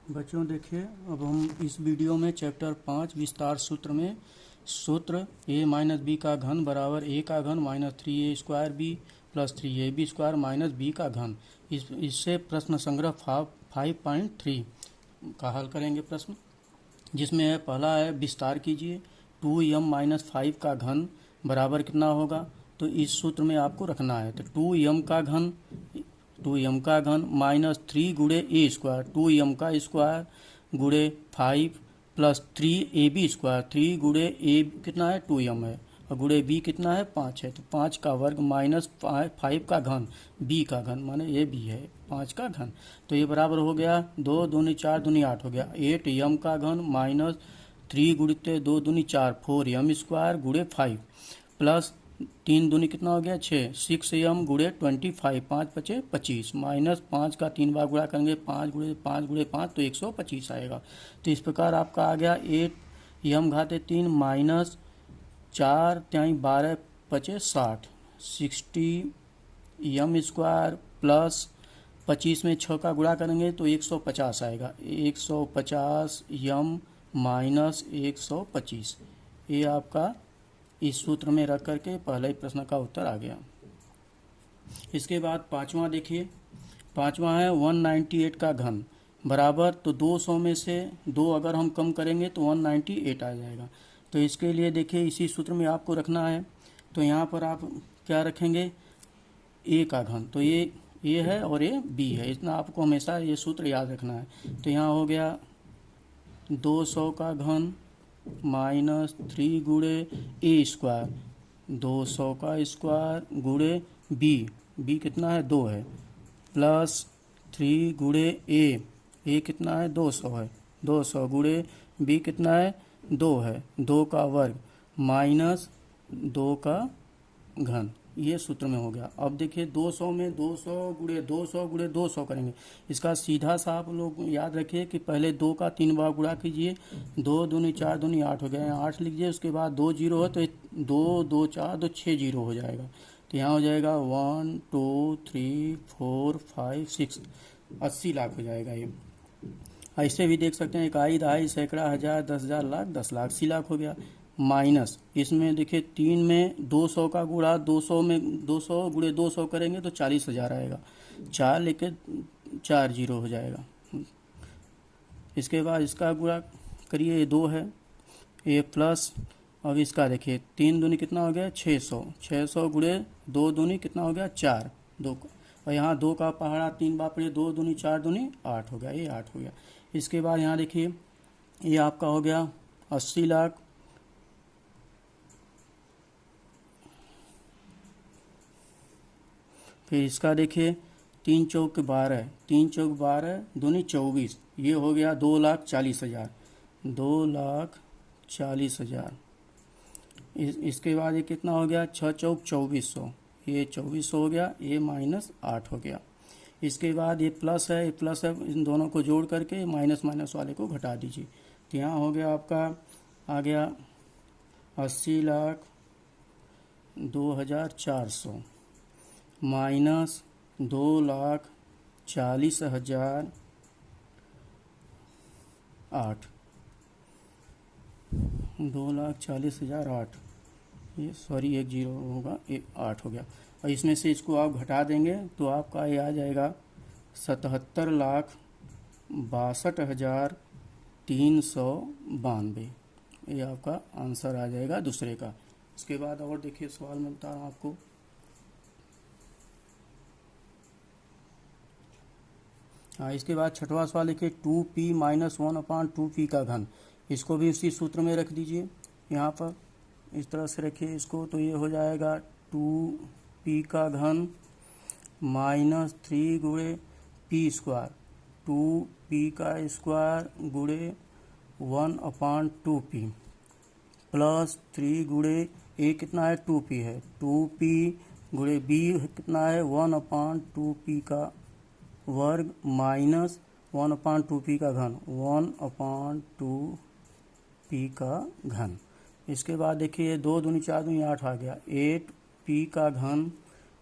बच्चों देखिए, अब हम इस वीडियो में चैप्टर 5 विस्तार सूत्र में सूत्र a माइनस बी का घन बराबर a का घन minus 3a square B plus 3ab square minus B का घन, इससे प्रश्न संग्रह 5.3 का हल करेंगे। प्रश्न जिसमें है, पहला है विस्तार कीजिए 2m माइनस 5 का घन बराबर कितना होगा। तो इस सूत्र में आपको रखना है, तो 2m का घन माइनस 3 गुणे ए स्क्वायर, 2m का स्क्वायर गुणे 5 प्लस 3ab स्क्वायर, 3 गुणे ए कितना है 2m है और गुणे बी कितना है 5 है, तो 5 का वर्ग माइनस 5 का घन बी का घन माने ये बी है 5 का घन। तो ये बराबर हो गया 2 दूनी 4 दूनी 8 हो गया 8m का घन माइनस 3 गुणित 2 दूनी 4 4m स्क्वायर गुणे 5 प्लस 3 दूनी कितना हो गया 6 6m गुणे 25 5 पचे 25 माइनस 5 का 3 बार गुणा करेंगे 5 गुणे 5 तो 125 आएगा। तो इस प्रकार आपका आ गया 8m घाते 3 माइनस 4 त्याई 12 पचे 60 60m स्क्वायर प्लस 25 में 6 का गुणा करेंगे तो 150 आएगा 150m माइनस 125। ये आपका इस सूत्र में रख करके पहले ही प्रश्न का उत्तर आ गया। इसके बाद पांचवा देखिए, पांचवा है 198 का घन बराबर, तो 200 में से 2 अगर हम कम करेंगे तो 198 आ जाएगा। तो इसके लिए देखिए इसी सूत्र में आपको रखना है, तो यहाँ पर आप क्या रखेंगे a का घन, तो ये a है और ये b है, इतना आपको हमेशा ये सूत्र याद रखना है। तो यहाँ हो गया 200 का घन माइनस 3 गुणे ए स्क्वायर, 200 का स्क्वायर गुणे बी कितना है 2 है प्लस 3 गुणे ए कितना है 200 है, 200 गुणे बी कितना है 2 है, 2 का वर्ग माइनस 2 का घन, ये सूत्र में हो गया। अब देखिए 200 में 200 गुणे 200 करेंगे, इसका सीधा सा आप लोग याद रखिए कि पहले 2 का 3 बार गुणा कीजिए, 2 दूनी 4 दूनी 8 हो गया, यहाँ 8 लीजिए, उसके बाद 2 जीरो है तो 2 2 4 तो 6 जीरो हो जाएगा। तो यहाँ हो जाएगा 1 2 3 4 5 6 80 लाख हो जाएगा। ये ऐसे भी देख सकते हैं, इकाई दहाई सैकड़ा हज़ार 10,000 लाख 10 लाख 80 लाख हो गया। माइनस इसमें देखिए 3 में 200 का गुणा 200 में 200 गुणे 200 करेंगे तो 40,000 आएगा, 4 लेके 4 जीरो हो जाएगा। इसके बाद इसका गुणा करिए, ये 2 है ये प्लस, अब इसका देखिए 3 दूनी कितना हो गया 600 गुणे 2 दूनी कितना हो गया 4 2, और यहाँ 2 का पहाड़ा 3 बार पड़े 2 दूनी 4 दूनी 8 हो गया, ये 8 हो गया। इसके बाद यहाँ देखिए ये आपका हो गया 80 लाख, फिर इसका देखिए 3 चौक 12 3 चौक 12 दूनी 24, ये हो गया 2,40,000 2,40,000। इसके बाद ये कितना हो गया 6 चौक 2400, ये 2400 हो गया, ये माइनस 8 हो गया। इसके बाद ये प्लस है, ये प्लस है, इन दोनों को जोड़ करके माइनस माइनस वाले को घटा दीजिए। तो यहाँ हो गया आपका आ गया 80,02,400 माइनस 2,40,008 2,40,008, ये सॉरी 1 जीरो होगा, 8 हो गया। और इसमें से इसको आप घटा देंगे तो आपका ये आ जाएगा 77,62,392, ये आपका आंसर आ जाएगा दूसरे का। इसके बाद और देखिए सवाल मिलता है आपको, इसके बाद छठवां सवाल लिखिए 2p माइनस 1/2p का घन, इसको भी उसी सूत्र में रख दीजिए, यहाँ पर इस तरह से रखिए इसको, तो ये हो जाएगा 2p का घन माइनस 3 गुणे p स्क्वायर, 2p का स्क्वायर गुणे 1/2p प्लस 3 गुणे a कितना है 2p है, 2p गुणे b कितना है 1/2p का वर्ग माइनस 1/2p का घन 1/2p का घन। इसके बाद देखिए 2 दूनी 4 दूनी 8 आ गया, 8p का घन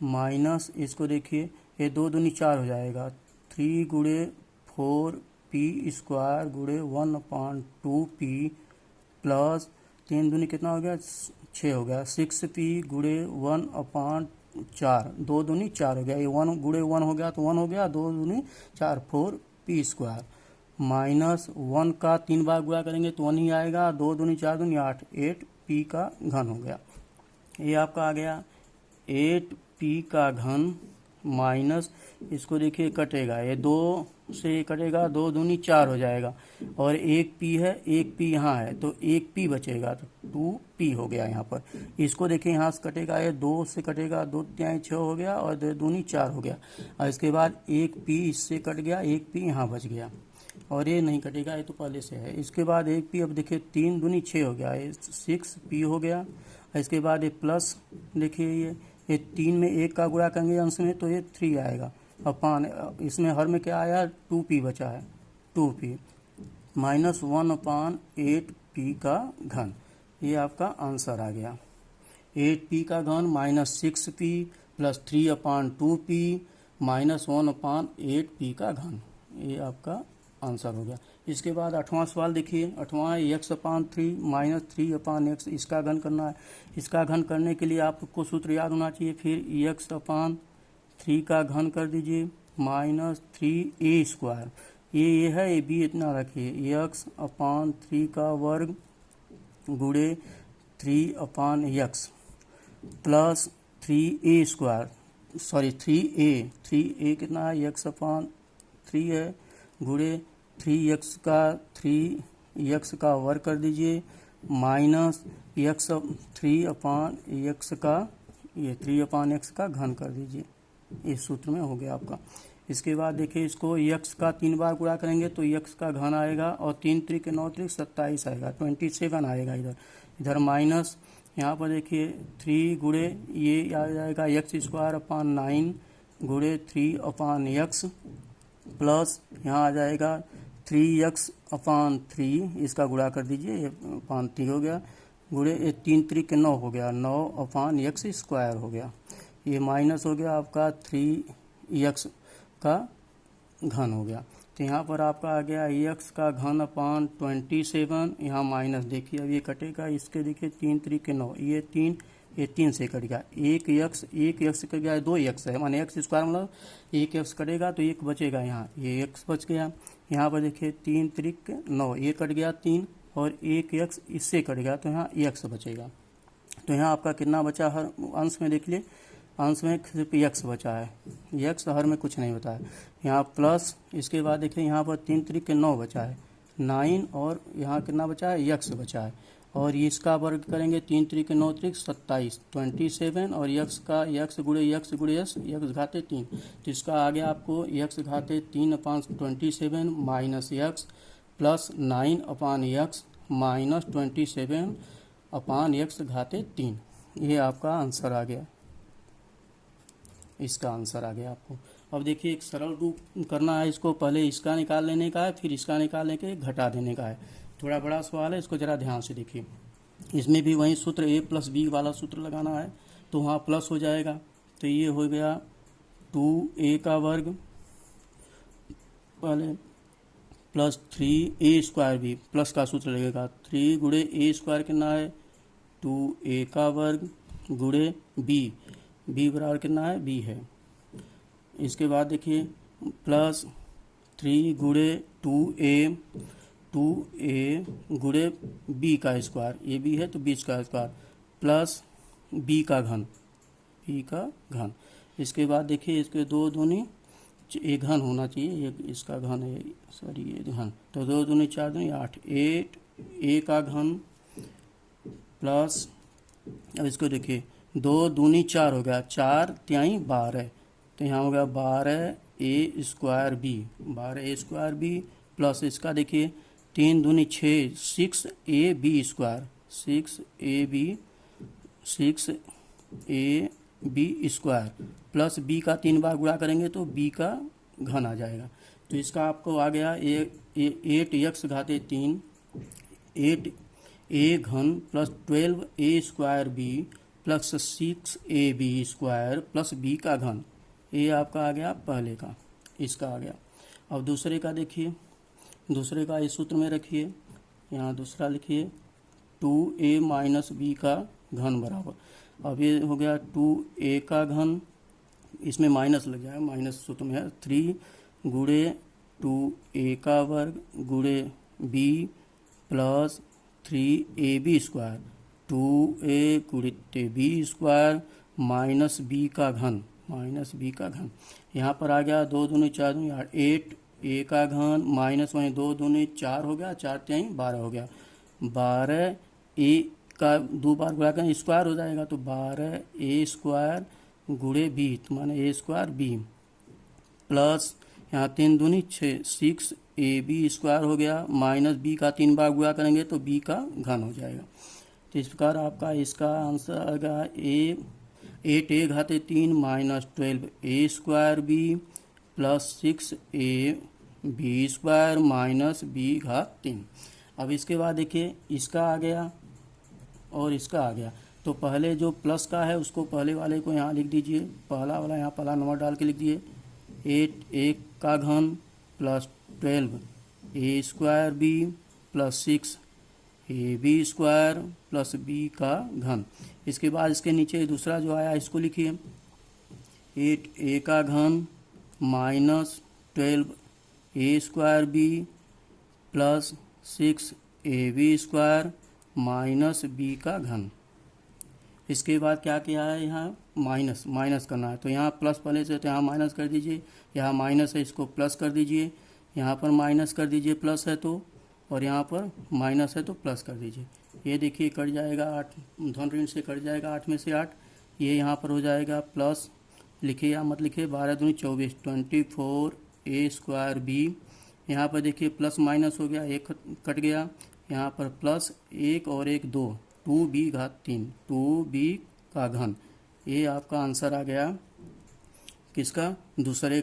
माइनस इसको देखिए ये 2 दूनी 4 हो जाएगा, 3 गुणे 4 पी स्क्वायर गुणे 1/2p प्लस 3 दूनी कितना हो गया 6 हो गया 6p गुणे 1/4 2 दूनी 4 हो गया, ये 1 गुणे 1 हो गया तो 1 हो गया, 2 दूनी 4 4p स्क्वायर माइनस 1 का 3 बार गुणा करेंगे तो 1 ही आएगा, 2 दूनी 4 दूनी 8 8p का घन हो गया। ये आपका आ गया 8p का घन माइनस इसको देखिए कटेगा, ये 2 से कटेगा, 2 दूनी 4 हो जाएगा और 1p है, 1p यहाँ है तो 1p बचेगा तो 2p हो गया यहाँ पर। इसको देखिए यहाँ से कटेगा, ये 2 से कटेगा, 2 तिहाई 6 हो गया और 2 दूनी 4 हो गया और इसके बाद 1p इससे कट गया, 1p यहाँ बच गया और ये नहीं कटेगा, ये तो पहले से है। इसके बाद 1p अब देखिए 3 दूनी 6 हो गया, ये 6p हो गया। इसके बाद ये प्लस देखिए ये 3 में 1 का गुणा करेंगे अंश में तो ये 3 आएगा अपान इसमें हर में क्या आया 2p बचा है 2p माइनस 1/8p का घन। ये आपका आंसर आ गया 8p का घन minus 6p plus 3/2p minus 1/8p का घन। ये आपका आंसर हो गया। इसके बाद 8वां सवाल देखिए, 8वां x/3 माइनस 3/x इसका घन करना है। इसका घन करने के लिए आपको सूत्र याद होना चाहिए, फिर x/3 का घन कर दीजिए माइनस 3a स्क्वायर, ये है ये b इतना रखिए, x/3 का वर्ग गुणे 3/x plus 3a square, sorry 3a कितना है x/3 है गुणे 3x का वर्ग कर दीजिए माइनस x 3/x का ये 3/x का घन कर दीजिए। इस सूत्र में हो गया आपका। इसके बाद देखिए इसको x का 3 बार गुणा करेंगे तो x का घन आएगा और 3 त्रिक 9 त्रिक 27 आएगा, 27 आएगा इधर माइनस यहाँ पर देखिए 3 गुणे ये आ जाएगा x² 9 गुणे 3/x प्लस यहाँ आ जाएगा 3x/3 इसका गुणा कर दीजिए, ये 3 हो गया गुणे 3 त्रिक 9 हो गया 9/x² हो गया, ये माइनस हो गया आपका 3x का घन हो गया। तो यहाँ पर आपका आ गया x का घन अपान 27, यहाँ माइनस देखिए अब ये कटेगा, इसके देखिए 3 त्रिक 9 ये 3 से कट गया, 1x कट गया 2x है माने x स्क्वायर मतलब 1x कटेगा तो 1 बचेगा, यहाँ ये x बच गया। यहाँ पर देखिए 3 त्रिक 9 ये कट गया 3 और 1x इससे कट गया तो यहाँ x बचेगा। तो यहाँ आपका कितना बचा, हर अंश में देख लिए अंश में सिर्फ x बचा है, x हर में कुछ नहीं होता है। यहाँ प्लस इसके बाद देखिए यहाँ पर 3 त्रिक 9 बचा है 9 और यहाँ कितना बचा है x बचा है और इसका वर्ग करेंगे 3 त्रिक 9 त्रिक 27 और x गुणे x घाते 3 तो इसका आ गया आपको x घाते 3/27 minus x plus 9/x minus 27/x घाते 3। ये आपका आंसर आ गया, इसका आंसर आ गया आपको। अब देखिए एक सरल रूप करना है, इसको पहले इसका निकाल लेने का है फिर इसका निकालने के घटा देने का है। थोड़ा बड़ा सवाल है, इसको ज़रा ध्यान से देखिए। इसमें भी वही सूत्र a प्लस b वाला सूत्र लगाना है तो वहाँ प्लस हो जाएगा, तो ये हो गया 2a का वर्ग पहले प्लस 3a स्क्वायर भी प्लस का सूत्र लगेगा 3 गुणे a स्क्वायर कितना है 2a का वर्ग गुणे b बराबर कितना है b है। इसके बाद देखिए प्लस 3 गुणे 2a गुणे b का स्क्वायर, ये b है तो b का स्क्वायर प्लस b का घन। इसके बाद देखिए इसके 2 दूनी एक घन होना चाहिए, ये इसका घन है सॉरी ये घन, तो 2 दूनी 4 दूनी 8 a का घन प्लस अब इसको देखिए 2 दूनी 4 हो गया 4 तिहाई 12 तो यहाँ हो गया 12a स्क्वायर b प्लस इसका देखिए 3 दूनी 6 6ab स्क्वायर प्लस b का 3 बार गुणा करेंगे तो b का घन आ जाएगा। तो इसका आपको आ गया 8x घाते 3 8a घन plus 12a square b plus 6ab square plus b का घन। ये आपका आ गया पहले का, इसका आ गया। अब दूसरे का देखिए दूसरे का इस सूत्र में रखिए, यहाँ दूसरा लिखिए 2a माइनस बी का घन बराबर, अब ये हो गया 2a का घन, इसमें माइनस लग जाएगा, माइनस सूत्र में है 3 गुणे 2a का वर्ग गुणे b plus 3ab square, 2a गुणित b स्क्वायर माइनस b का घन, माइनस b का घन। यहाँ पर आ गया 2 दूनी 4 दूनी 8, 8a का घन माइनस वहीं 2 दूनी 4 हो गया, 4 3 12 हो गया, 12 a का 2 बार गुणा करें स्क्वायर हो जाएगा, तो 12a स्क्वायर गुणे b, तो माने a स्क्वायर b प्लस यहाँ 3 दूनी 6, 6ab स्क्वायर हो गया, माइनस b का 3 बार गुणा करेंगे तो b का घन हो जाएगा। तो इस प्रकार आपका इसका आंसर आएगा 8a घाते 3 minus 12a square b plus 6ab square minus b घात 3। अब इसके बाद देखिए इसका आ गया और इसका आ गया, तो पहले जो प्लस का है उसको पहले वाले को यहाँ लिख दीजिए, पहला वाला यहाँ पहला नंबर डाल के लिख दिए, 8a का घन plus 12a square b plus 6ab square plus b का घन। इसके बाद इसके नीचे दूसरा जो आया इसको लिखिए, 8a का घन minus 12a square b plus 6ab square minus b का घन। इसके बाद क्या किया है, यहाँ माइनस करना है, तो यहाँ प्लस पहले से तो यहाँ माइनस कर दीजिए, यहाँ माइनस है इसको प्लस कर दीजिए, यहाँ पर माइनस कर दीजिए प्लस है तो, और यहाँ पर माइनस है तो प्लस कर दीजिए। ये देखिए कट जाएगा 8, धन ऋण से कट जाएगा 8 में से 8, ये यहाँ पर हो जाएगा प्लस, लिखिए या मत लिखिए, 12 दूनी 24, 24a स्क्वायर b, यहाँ पर देखिए प्लस माइनस हो गया, एक कट गया, यहाँ पर प्लस 1 और 1 2, 2b घात 3, 2b का घन। ये आपका आंसर आ गया किसका, दूसरे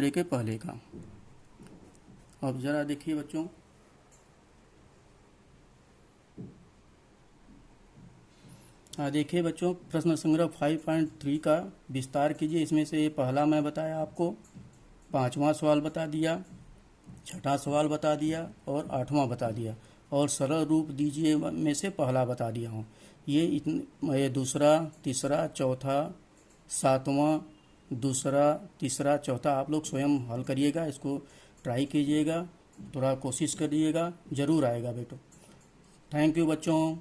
के पहले का। अब जरा देखिए बच्चों, देखिए बच्चों प्रश्न संग्रह 5.3 का विस्तार कीजिए। इसमें से ये पहला मैं बताया आपको, 5वां सवाल बता दिया, 6ठा सवाल बता दिया और 8वां बता दिया, और सरल रूप दीजिए में से पहला बता दिया हूँ। ये दूसरा, तीसरा, चौथा, 7वां, दूसरा, तीसरा, चौथा आप लोग स्वयं हल करिएगा, इसको ट्राई कीजिएगा, थोड़ा कोशिश करिएगा, ज़रूर आएगा बेटो। थैंक यू बच्चों।